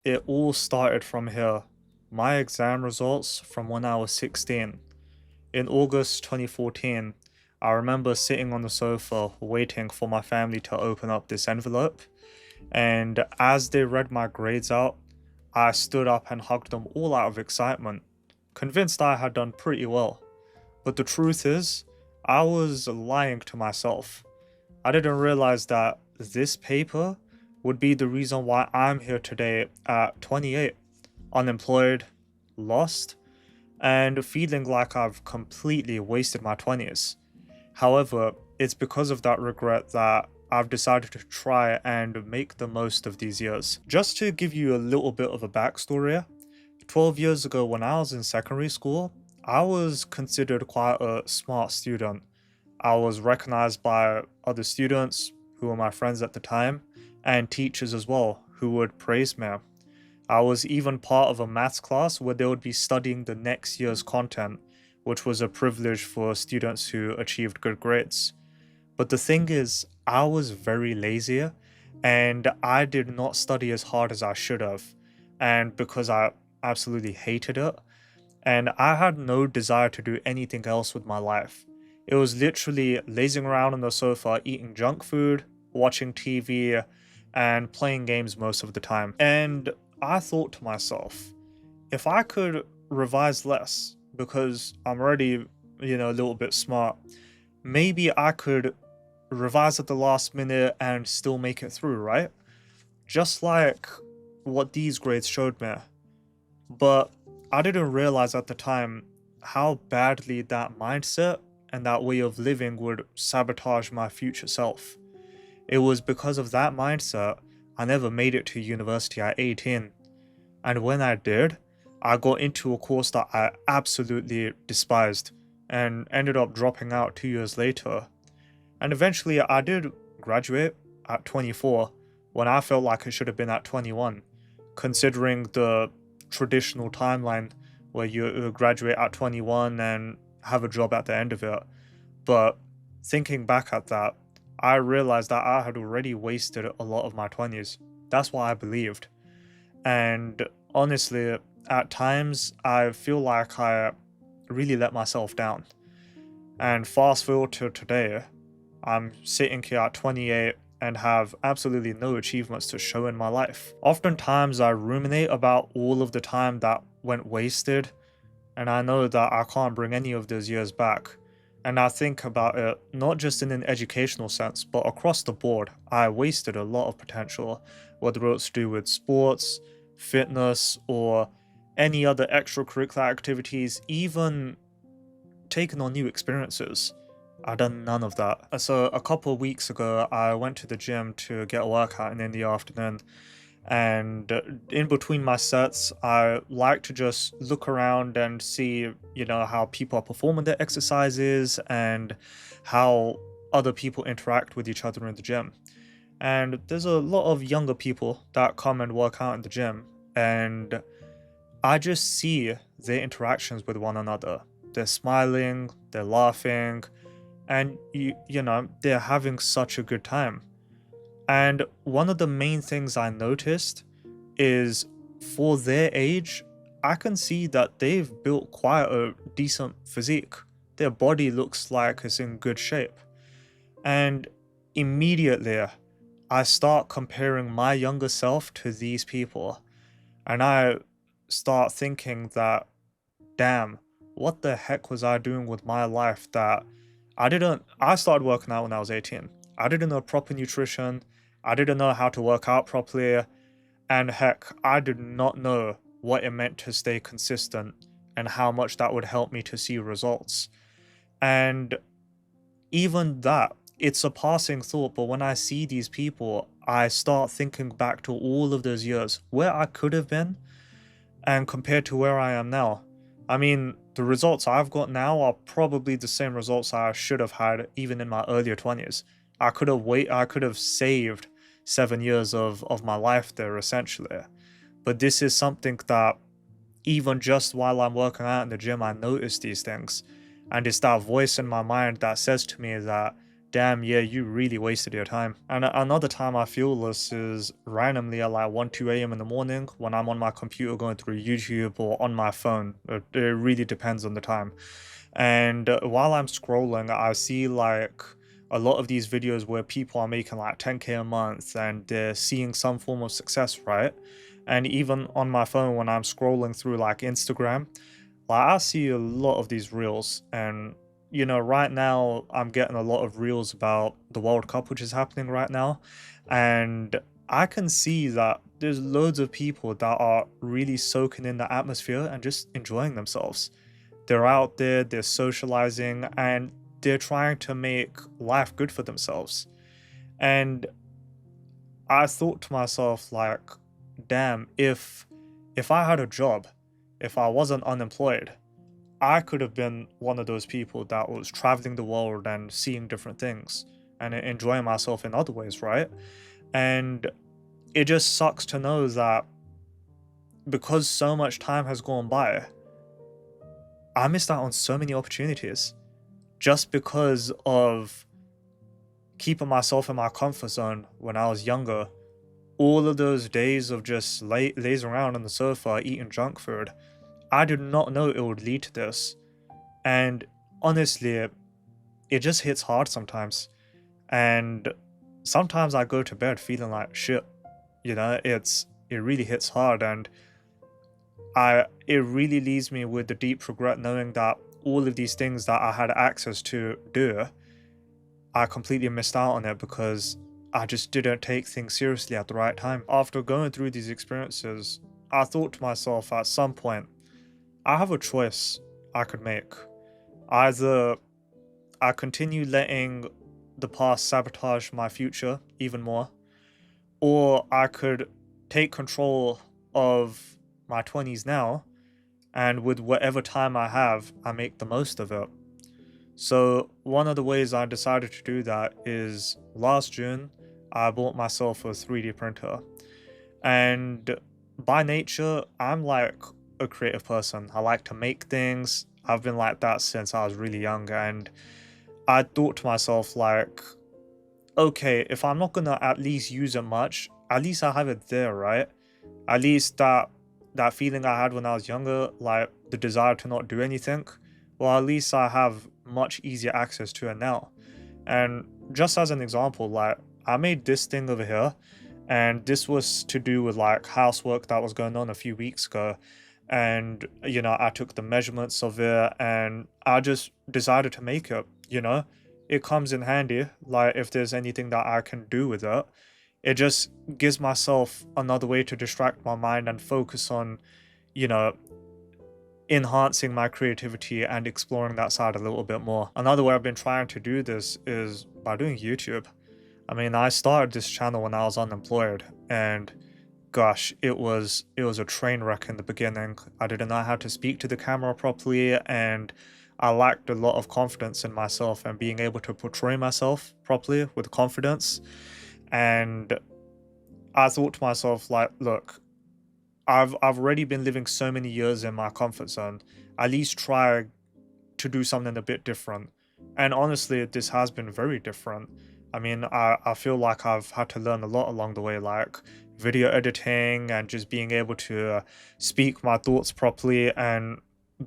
It all started from here. My exam results from when I was 16. In August 2014, I remember sitting on the sofa waiting for my family to open up this envelope, and as they read my grades out, I stood up and hugged them all out of excitement, convinced I had done pretty well. But the truth is, I was lying to myself. I didn't realize that this paper would be the reason why I'm here today at 28, unemployed, lost, and feeling like I've completely wasted my 20s. However, it's because of that regret that I've decided to try and make the most of these years. Just to give you a little bit of a backstory, 12 years ago when I was in secondary school, I was considered quite a smart student. I was recognized by other students who were my friends at the time, and teachers as well, who would praise me. I was even part of a maths class where they would be studying the next year's content, which was a privilege for students who achieved good grades. But the thing is, I was very lazy and I did not study as hard as I should have. And because I absolutely hated it, and I had no desire to do anything else with my life. It was literally lazing around on the sofa, eating junk food, watching TV, and playing games most of the time. And I thought to myself, if I could revise less, because I'm already, a little bit smart, maybe I could revise at the last minute and still make it through, right? Just like what these grades showed me. But I didn't realize at the time how badly that mindset and that way of living would sabotage my future self. It was because of that mindset I never made it to university at 18. And when I did, I got into a course that I absolutely despised and ended up dropping out 2 years later. And eventually I did graduate at 24 when I felt like I should have been at 21, considering the traditional timeline where you graduate at 21 and have a job at the end of it. But thinking back at that, I realized that I had already wasted a lot of my 20s. That's what I believed. And honestly, at times, I feel like I really let myself down. And fast forward to today, I'm sitting here at 28 and have absolutely no achievements to show in my life. Oftentimes, I ruminate about all of the time that went wasted, and I know that I can't bring any of those years back. And I think about it not just in an educational sense, but across the board. I wasted a lot of potential, whether it's to do with sports, fitness, or any other extracurricular activities, even taking on new experiences. I've done none of that. So a couple of weeks ago, I went to the gym to get a workout in the afternoon. And in between my sets, I like to just look around and see, how people are performing their exercises and how other people interact with each other in the gym. And there's a lot of younger people that come and work out in the gym. And I just see their interactions with one another. They're smiling, they're laughing, and they're having such a good time. And one of the main things I noticed is for their age, I can see that they've built quite a decent physique. Their body looks like it's in good shape. And immediately, I start comparing my younger self to these people. And I start thinking that, damn, what the heck was I doing with my life that I started working out when I was 18. I didn't know proper nutrition. I didn't know how to work out properly. And heck, I did not know what it meant to stay consistent and how much that would help me to see results. And even that, it's a passing thought, but when I see these people, I start thinking back to all of those years where I could have been and compared to where I am now. I mean, the results I've got now are probably the same results I should have had even in my earlier 20s. I could have saved 7 years of my life there essentially. But this is something that even just while I'm working out in the gym, I notice these things. And it's that voice in my mind that says to me that damn, yeah, you really wasted your time. And another time I feel this is randomly at like 1, 2 a.m. in the morning when I'm on my computer going through YouTube or on my phone. It really depends on the time. And while I'm scrolling, I see like a lot of these videos where people are making like 10K a month and they're seeing some form of success, right? And even on my phone, when I'm scrolling through like Instagram, like I see a lot of these reels. And you know, right now I'm getting a lot of reels about the World Cup, which is happening right now. And I can see that there's loads of people that are really soaking in the atmosphere and just enjoying themselves. They're out there, they're socializing, and they're trying to make life good for themselves. And I thought to myself, like, damn, if I had a job, if I wasn't unemployed, I could have been one of those people that was traveling the world and seeing different things and enjoying myself in other ways, right? And it just sucks to know that because so much time has gone by, I missed out on so many opportunities just because of keeping myself in my comfort zone when I was younger. All of those days of just lazing around on the sofa eating junk food, I did not know it would lead to this. And honestly, it just hits hard sometimes. And sometimes I go to bed feeling like shit. You know, it really hits hard, and it really leaves me with the deep regret knowing that all of these things that I had access to do, I completely missed out on it because I just didn't take things seriously at the right time. After going through these experiences, I thought to myself at some point, I have a choice I could make. Either I continue letting the past sabotage my future even more, or I could take control of my 20s now, and with whatever time I have, I make the most of it. So, one of the ways I decided to do that is last June, I bought myself a 3D printer. And by nature, I'm like a creative person. I like to make things. I've been like that since I was really young. And I thought to myself, like, okay, if I'm not gonna at least use it much, at least I have it there, right? At least that feeling I had when I was younger, like the desire to not do anything, well, at least I have much easier access to it now. And just as an example, like I made this thing over here, and this was to do with like housework that was going on a few weeks ago. And you know, I took the measurements of it and I just decided to make it, you know. It comes in handy, like if there's anything that I can do with it. It just gives myself another way to distract my mind and focus on, you know, enhancing my creativity and exploring that side a little bit more. Another way I've been trying to do this is by doing YouTube. I mean, I started this channel when I was unemployed, and gosh, it was a train wreck in the beginning. I didn't know how to speak to the camera properly, and I lacked a lot of confidence in myself and being able to portray myself properly with confidence. And I thought to myself, like, look, I've already been living so many years in my comfort zone. At least try to do something a bit different. And honestly, this has been very different. I mean, I feel like I've had to learn a lot along the way, like video editing and just being able to speak my thoughts properly and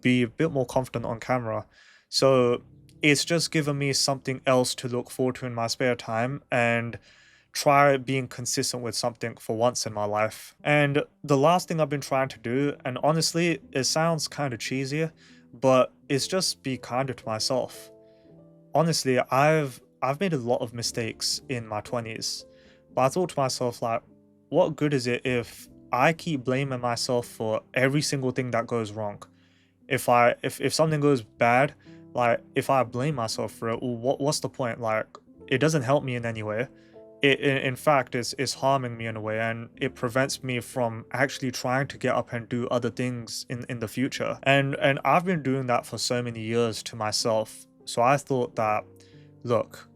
be a bit more confident on camera. So it's just given me something else to look forward to in my spare time and try being consistent with something for once in my life. And the last thing I've been trying to do, and honestly, it sounds kind of cheesy, but it's just be kinder to myself. Honestly, I've made a lot of mistakes in my 20s, but I thought to myself, like, what good is it if I keep blaming myself for every single thing that goes wrong? If something goes bad, like if I blame myself for it, well, what's the point? Like, it doesn't help me in any way. In fact, is harming me in a way, and it prevents me from actually trying to get up and do other things in the future. And I've been doing that for so many years to myself. So I thought that, look,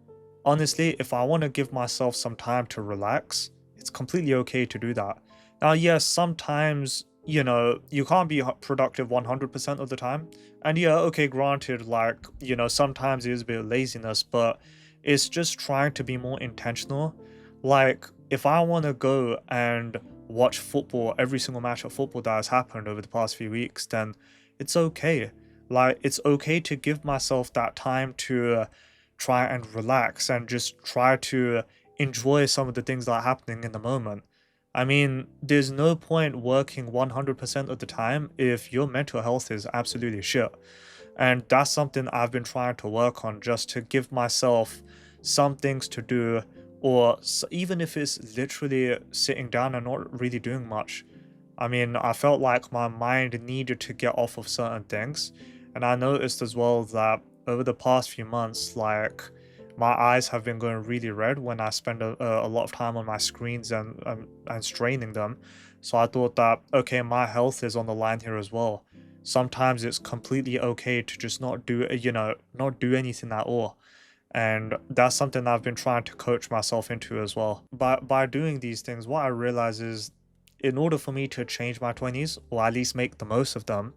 honestly, if I want to give myself some time to relax, it's completely okay to do that. Now, yes, sometimes, you know, you can't be productive 100% of the time. And yeah, okay, granted, like, you know, sometimes it is a bit of laziness, but It's just trying to be more intentional. Like, if I want to go and watch football, every single match of football that has happened over the past few weeks, then it's okay. Like, it's okay to give myself that time to try and relax and just try to enjoy some of the things that are happening in the moment. I mean, there's no point working 100% of the time if your mental health is absolutely shit. And that's something I've been trying to work on, just to give myself some things to do, or even if it's literally sitting down and not really doing much. I mean, I felt like my mind needed to get off of certain things. And I noticed as well that over the past few months, like, my eyes have been going really red when I spend a lot of time on my screens and straining them. So I thought that, okay, my health is on the line here as well. Sometimes it's completely okay to just not do, not do anything at all. And that's something I've been trying to coach myself into as well. By doing these things, what I realize is, in order for me to change my 20s, or at least make the most of them,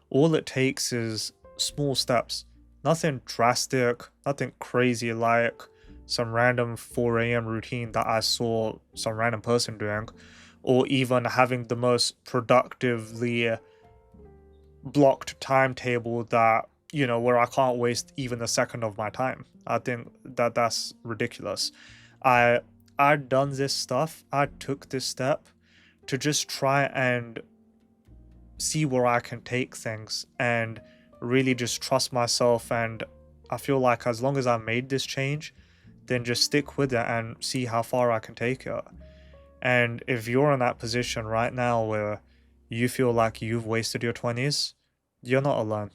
all it takes is small steps. Nothing drastic, nothing crazy like some random 4 a.m. routine that I saw some random person doing, or even having the most productively blocked timetable that, where I can't waste even a second of my time. I think that that's ridiculous. I I'd done this stuff. I took this step to just try and see where I can take things and really just trust myself. And I feel like as long as I made this change, then just stick with it and see how far I can take it. And if you're in that position right now where you feel like you've wasted your 20s, you're not alone.